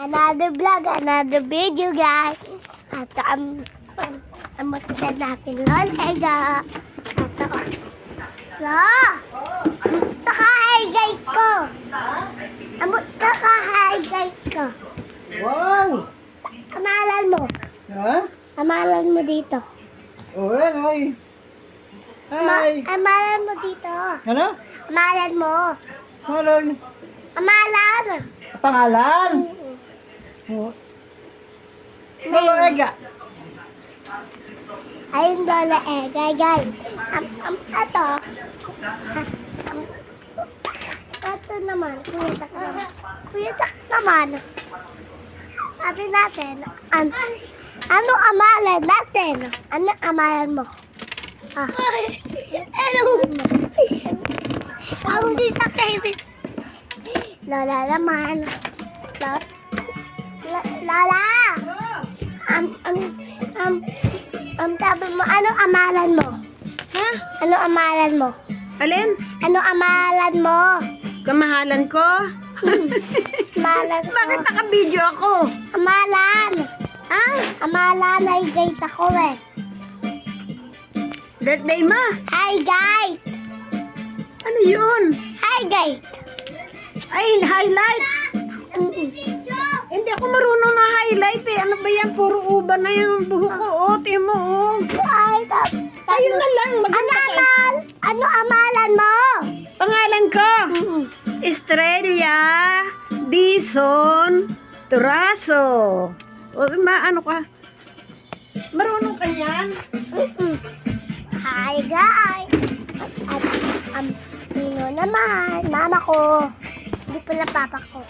Another vlog, another video, guys. At amutan natin Lolega. At kakahaygay ko. Amut kakahaygay ko. Wow! Amalan mo. Ha? Amalan mo dito. Oh, yan, ay. Hi! Amalan mo dito. Ano? Amalan mo. Halon. Amalan. Pangalan? Oh. Lolo Ega. Ayun Lola Egay, guys. Ito. Ito naman. Kuya Tak naman. Sabi natin, ano amalan natin? Ano amalan mo? Ano? Ako di sa Kevin. Lola naman. Lola! Sabi mo, ano amalan mo? Ha? Ano amalan mo? Alin? Ano amalan mo? Kamahalan ko? Amalan ko. Bakit naka-video ako? Amalan. Ha? Amalan ay gate ako eh. Birthday mo? Hi guys. Ano yun? Hi guys. Ay, highlight. Hindi ako marunong na highlight eh. Ano ba yan? Puro uban na yung buhok ko. Oh, tiyan mo oh. Ay, Ayun na lang. ano amalan mo? Pangalan ko? Estrella Dizon Turaso. O, ano ka? Marunong ka yan? Hi guys. At Nino naman, mama ko. Hindi pala papa ko.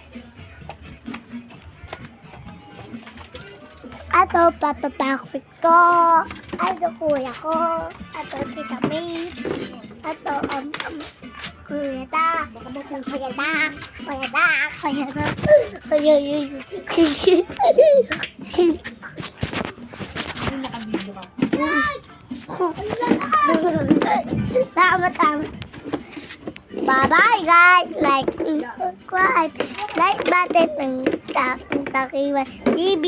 Ato, papapakpit ko. Ato, kuya ko. Ato, tita May. Ato, kuya ta. Kuya ta. Kuya ta. Kuya ta. Kuya Tama. Bye-bye guys. Like, subscribe. Like button ng Takiwan TV.